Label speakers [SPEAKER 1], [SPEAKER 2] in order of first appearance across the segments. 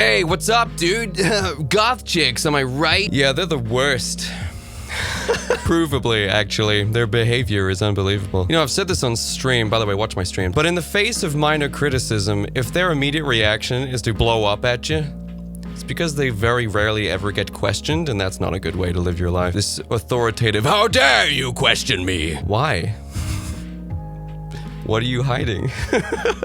[SPEAKER 1] Hey, what's up, dude? Goth chicks, am I right? Yeah, they're the worst. Provably, actually. Their behavior is unbelievable. You know, I've said this on stream, by the way, watch my stream. But in the face of minor criticism, if their immediate reaction is to blow up at you, it's because they very rarely ever get questioned, and that's not a good way to live your life. This authoritative, how dare you question me? Why? What are you hiding?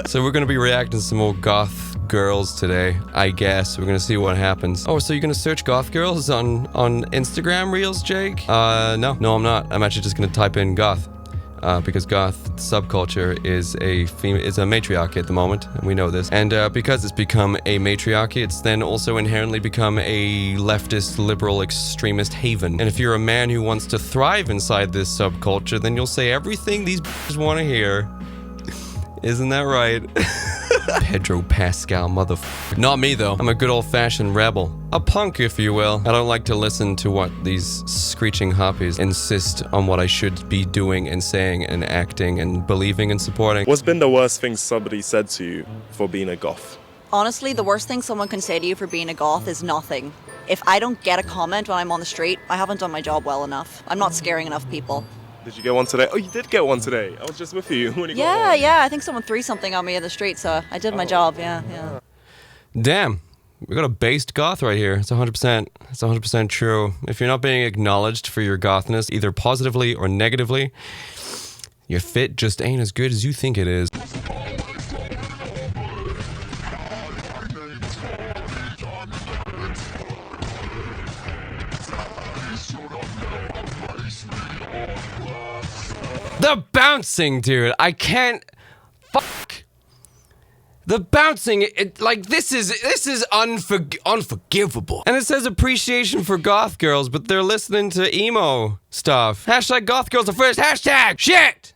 [SPEAKER 1] So we're gonna be reacting to some more goth girls today, I guess. We're gonna see what happens. Oh, so you're gonna search goth girls on Instagram Reels, Jake? No, I'm not. I'm actually just gonna type in goth. Because goth subculture is a matriarchy at the moment, and we know this. And because it's become a matriarchy, it's then also inherently become a leftist, liberal, extremist haven. And if you're a man who wants to thrive inside this subculture, then you'll say everything these b****s want to hear. Isn't that right? Pedro Pascal, motherfucker. Not me, though. I'm a good old-fashioned rebel. A punk, if you will. I don't like to listen to what these screeching hoppies insist on what I should be doing and saying and acting and believing and supporting.
[SPEAKER 2] What's been the worst thing somebody said to you for being a goth?
[SPEAKER 3] Honestly, the worst thing someone can say to you for being a goth is nothing. If I don't get a comment when I'm on the street, I haven't done my job well enough. I'm not scaring enough people.
[SPEAKER 2] Did you get one today? Oh, you did get one today. I was just with you when you got one.
[SPEAKER 3] Yeah. I think someone threw something on me in the street, so I did my job, yeah.
[SPEAKER 1] Damn. We got a based goth right here. It's 100%. It's 100% true. If you're not being acknowledged for your gothness, either positively or negatively, your fit just ain't as good as you think it is. The bouncing, dude. I can't. Fuck. The bouncing, this is unforgivable. And it says appreciation for goth girls, but they're listening to emo stuff. Hashtag goth girls are first. Hashtag shit.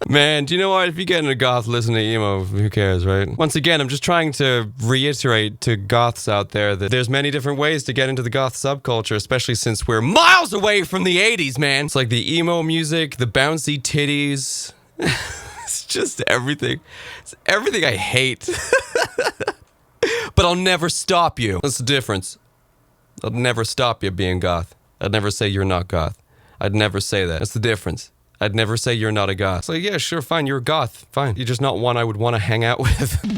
[SPEAKER 1] Man, do you know what? If you get into goth, listen to emo, who cares, right? Once again, I'm just trying to reiterate to goths out there that there's many different ways to get into the goth subculture, especially since we're miles away from the 80s, man. It's like the emo music, the bouncy titties. It's just everything. It's everything I hate. But I'll never stop you. That's the difference. I'll never stop you being goth. I'd never say you're not goth. I'd never say that. That's the difference. I'd never say you're not a goth. It's like, yeah, sure, fine, you're a goth. Fine. You're just not one I would want to hang out with. The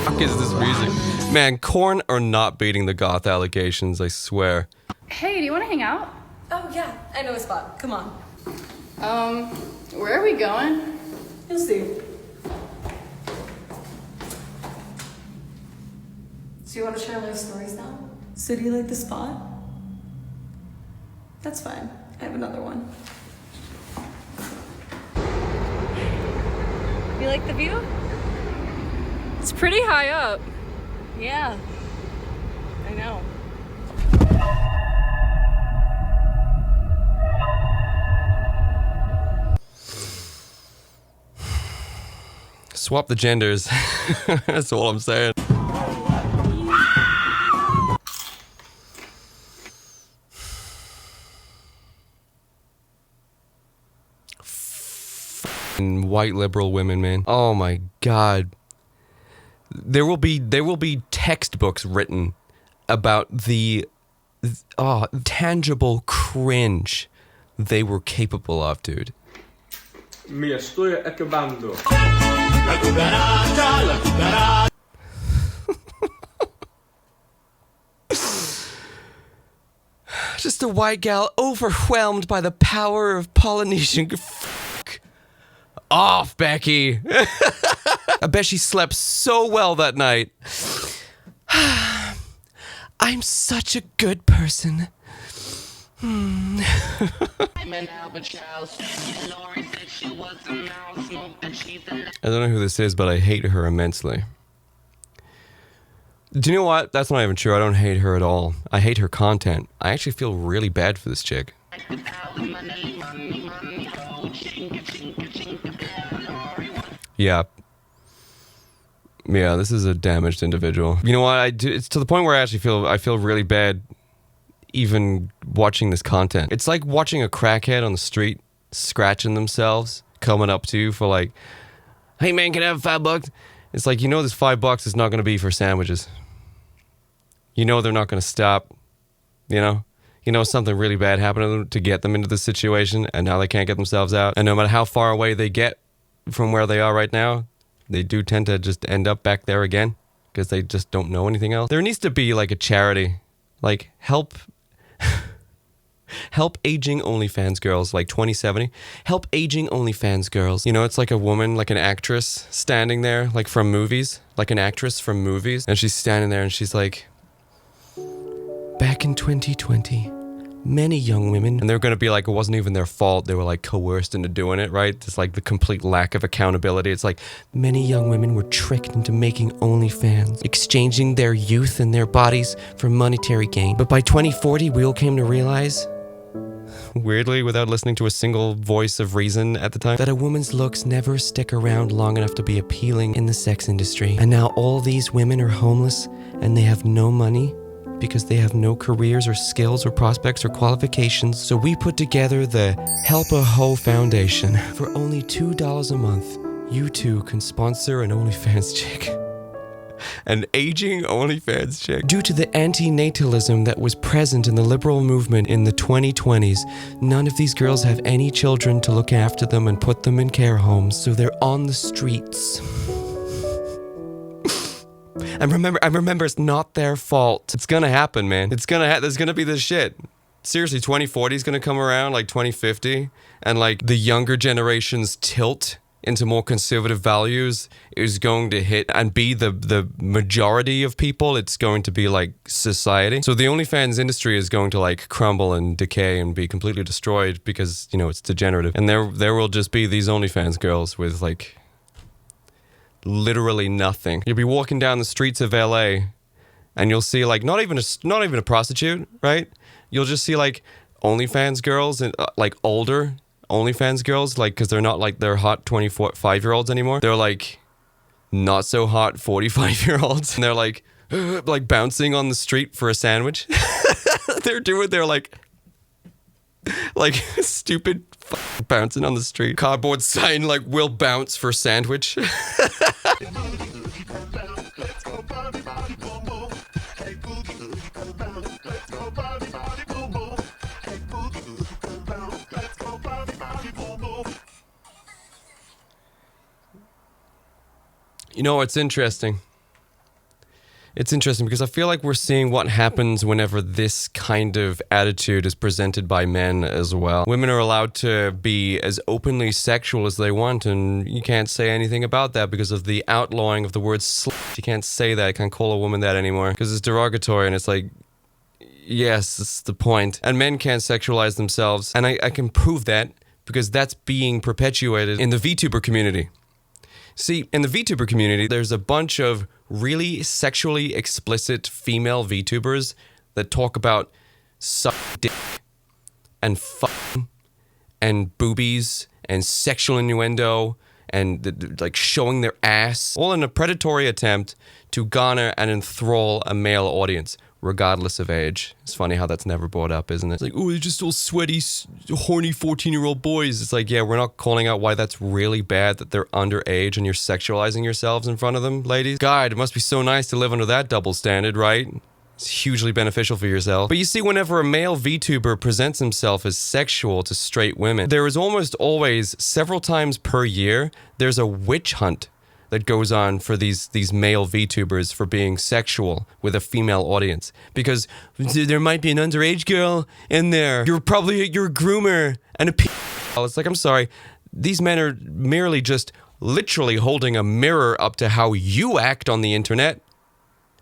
[SPEAKER 1] fuck is this music? Man, Korn are not beating the goth allegations, I swear.
[SPEAKER 4] Hey, do you want to hang out?
[SPEAKER 5] Oh, yeah, I know a spot. Come on.
[SPEAKER 4] Where are we going?
[SPEAKER 5] You'll see. So you want to share life stories now? So do you like the spot? That's fine. I have another one.
[SPEAKER 4] You like the view? It's pretty high up.
[SPEAKER 5] Yeah. I know.
[SPEAKER 1] Swap the genders. That's all I'm saying. White liberal women, man. Oh my god. There will be textbooks written about the tangible cringe they were capable of, dude.
[SPEAKER 6] Me estoy acabando.
[SPEAKER 1] Just a white gal overwhelmed by the power of Polynesian. Fuck off, Becky. I bet she slept so well that night. I'm such a good person. I don't know who this is, but I hate her immensely. Do you know what? That's not even true. I don't hate her at all. I hate her content. I actually feel really bad for this chick. Yeah. Yeah, this is a damaged individual. You know what? It's to the point where I feel really bad even watching this content. It's like watching a crackhead on the street scratching themselves, coming up to you for like, hey man, can I have $5? It's like, you know, this $5 is not going to be for sandwiches. You know, they're not going to stop, you know, something really bad happened to them to get them into this situation, and now they can't get themselves out. And no matter how far away they get from where they are right now, they do tend to just end up back there again because they just don't know anything else. There needs to be like a charity, like help aging OnlyFans girls, like 2070. Help aging OnlyFans girls. You know, it's like a woman, like an actress standing there, like from movies, like an actress from movies. And she's standing there and she's like, back in 2020, many young women, and they're going to be like, it wasn't even their fault. They were like coerced into doing it, right? It's like the complete lack of accountability. It's like many young women were tricked into making OnlyFans, exchanging their youth and their bodies for monetary gain. But by 2040, we all came to realize, weirdly, without listening to a single voice of reason at the time, that a woman's looks never stick around long enough to be appealing in the sex industry. And now all these women are homeless and they have no money because they have no careers or skills or prospects or qualifications. So we put together the Help a Hoe Foundation. For only $2 a month, you too can sponsor an OnlyFans chick. An aging OnlyFans chick. Due to the anti-natalism that was present in the liberal movement in the 2020s, none of these girls have any children to look after them and put them in care homes, so they're on the streets. And remember, it's not their fault. It's gonna happen, man. It's gonna there's gonna be this shit. Seriously, 2040 is gonna come around, like 2050, and like the younger generation's tilt into more conservative values is going to hit and be the majority of people. It's going to be like society. So the OnlyFans industry is going to like crumble and decay and be completely destroyed because, you know, it's degenerative. And there will just be these OnlyFans girls with like literally nothing. You'll be walking down the streets of LA and you'll see like not even a prostitute, right? You'll just see like OnlyFans girls and like older OnlyFans girls, like, because they're not like they're hot 25-year-olds anymore. They're like not so hot 45-year-olds, and they're like bouncing on the street for a sandwich. They're like stupid bouncing on the street. Cardboard sign like will bounce for sandwich. You know, it's interesting. It's interesting because I feel like we're seeing what happens whenever this kind of attitude is presented by men as well. Women are allowed to be as openly sexual as they want, and you can't say anything about that because of the outlawing of the word slut. You can't say that. You can't call a woman that anymore because it's derogatory, and it's like, yes, that's the point. And men can't sexualize themselves, and I can prove that because that's being perpetuated in the VTuber community. See, in the VTuber community, there's a bunch of really sexually explicit female VTubers that talk about sucking dick and fucking and boobies and sexual innuendo and like showing their ass, all in a predatory attempt to garner and enthrall a male audience, regardless of age. It's funny how that's never brought up, isn't it? It's like, oh, they're just all sweaty, horny 14-year-old boys. It's like, yeah, we're not calling out why that's really bad that they're underage and you're sexualizing yourselves in front of them, ladies. God, it must be so nice to live under that double standard, right? It's hugely beneficial for yourself. But you see, whenever a male VTuber presents himself as sexual to straight women, there is almost always, several times per year, there's a witch hunt that goes on for these male VTubers for being sexual with a female audience. Because there might be an underage girl in there. You're a groomer and a It's like, I'm sorry. These men are merely just literally holding a mirror up to how you act on the internet.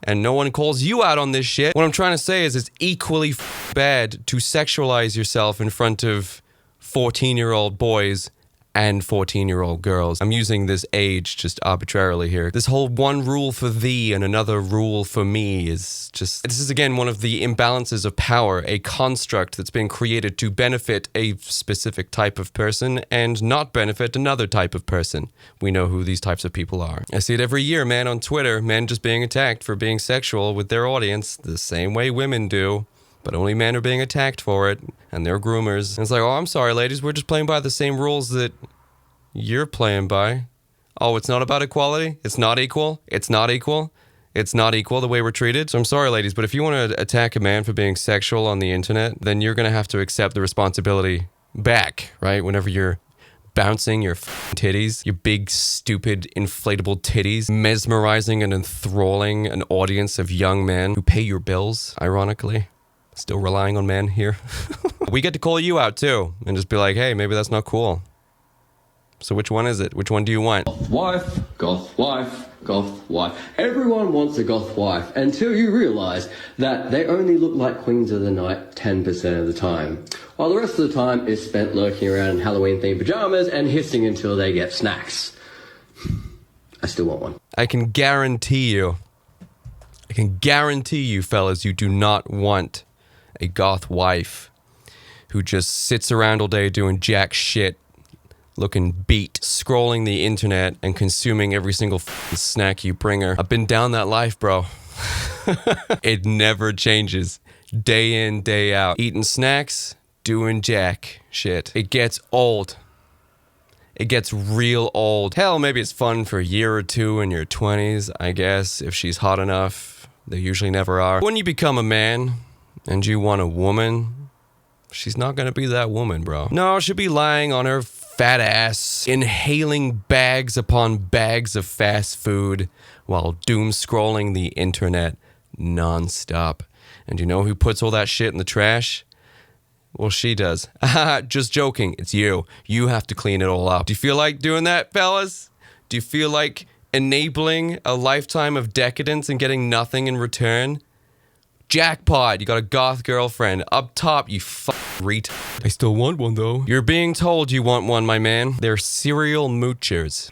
[SPEAKER 1] And no one calls you out on this shit. What I'm trying to say is it's equally bad to sexualize yourself in front of 14-year-old boys and 14-year-old girls. I'm using this age just arbitrarily here. This whole one rule for thee and another rule for me is just... This is, again, one of the imbalances of power, a construct that's been created to benefit a specific type of person and not benefit another type of person. We know who these types of people are. I see it every year, man, on Twitter. Men just being attacked for being sexual with their audience the same way women do. but only men are being attacked for it, and they're groomers. And it's like, oh, I'm sorry, ladies, we're just playing by the same rules that you're playing by. Oh, it's not about equality? It's not equal? It's not equal? It's not equal the way we're treated? So I'm sorry, ladies, but if you want to attack a man for being sexual on the internet, then you're going to have to accept the responsibility back, right? Whenever you're bouncing your titties, your big, stupid, inflatable titties, mesmerizing and enthralling an audience of young men who pay your bills, ironically. Still relying on men here. We get to call you out too, and just be like, hey, maybe that's not cool. So which one is it? Which one do you want?
[SPEAKER 7] Goth wife, goth wife, goth wife. Everyone wants a goth wife until you realise that they only look like queens of the night 10% of the time, while the rest of the time is spent lurking around in Halloween-themed pajamas and hissing until they get snacks. I still want one.
[SPEAKER 1] I can guarantee you, fellas, you do not want a goth wife who just sits around all day doing jack shit, looking beat, scrolling the internet and consuming every single snack you bring her. I've been down that life, bro. It never changes. Day in, day out. Eating snacks, doing jack shit. It gets old. It gets real old. Hell, maybe it's fun for a year or two in your 20s, I guess, if she's hot enough. They usually never are. When you become a man and you want a woman, she's not gonna be that woman, bro. No, she'll be lying on her fat ass, inhaling bags upon bags of fast food while doom scrolling the internet non-stop. And you know who puts all that shit in the trash? Well, she does. Just joking. It's you. You have to clean it all up. Do you feel like doing that, fellas? Do you feel like enabling a lifetime of decadence and getting nothing in return? Jackpot. You got a goth girlfriend. Up top, you retard. I still want one, though. You're being told you want one, my man. They're serial moochers.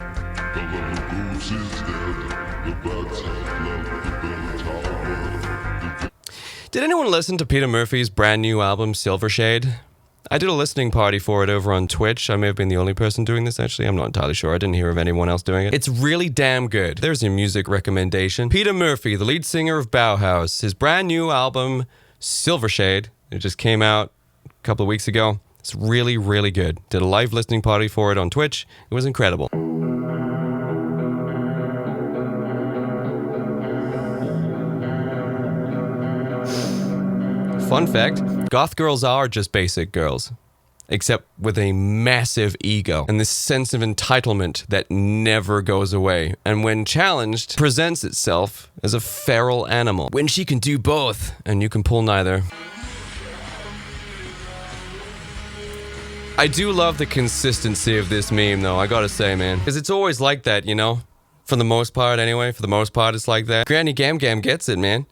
[SPEAKER 1] Did anyone listen to Peter Murphy's brand new album, Silver Shade? I did a listening party for it over on Twitch. I may have been the only person doing this, actually. I'm not entirely sure. I didn't hear of anyone else doing it. It's really damn good. There's your music recommendation. Peter Murphy, the lead singer of Bauhaus. His brand new album, Silver Shade. It just came out a couple of weeks ago. It's really, really good. Did a live listening party for it on Twitch. It was incredible. Fun fact, goth girls are just basic girls, except with a massive ego and this sense of entitlement that never goes away, and when challenged, presents itself as a feral animal. When she can do both, and you can pull neither. I do love the consistency of this meme, though, I gotta say, man. Because it's always like that, you know? For the most part, anyway. For the most part, it's like that. Granny Gam Gam gets it, man.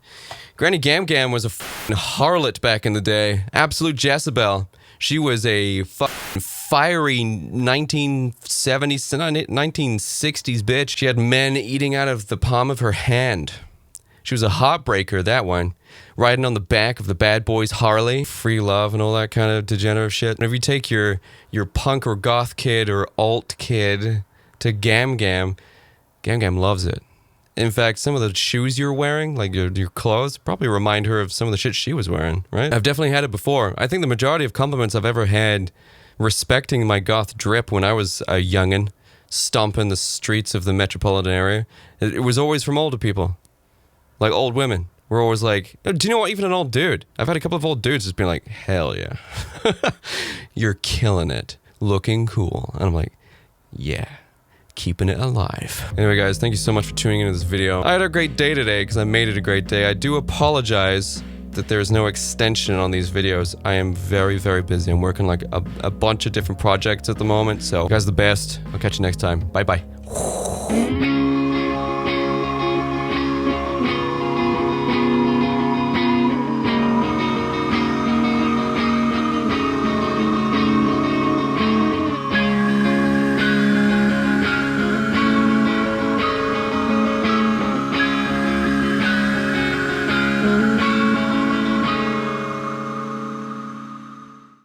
[SPEAKER 1] Granny Gam Gam was a f***ing harlot back in the day. Absolute Jezebel. She was a f***ing fiery 1960s bitch. She had men eating out of the palm of her hand. She was a heartbreaker, that one. Riding on the back of the bad boy's Harley. Free love and all that kind of degenerate shit. And if you take your punk or goth kid or alt kid to Gam Gam, Gam Gam loves it. In fact, some of the shoes you're wearing, like your clothes, probably remind her of some of the shit she was wearing, right? I've definitely had it before. I think the majority of compliments I've ever had respecting my goth drip when I was a youngin', stomping the streets of the metropolitan area, it was always from older people. Like old women. We're always like, do you know what? Even an old dude. I've had a couple of old dudes just being like, hell yeah. You're killing it. Looking cool. And I'm like, yeah. Keeping it alive. Anyway, guys, thank you so much for tuning into this video. I had a great day today because I made it a great day. I do apologize that there's no extension on these videos. I am very, very busy. I'm working like a bunch of different projects at the moment. So, you guys are the best. I'll catch you next time. Bye-bye.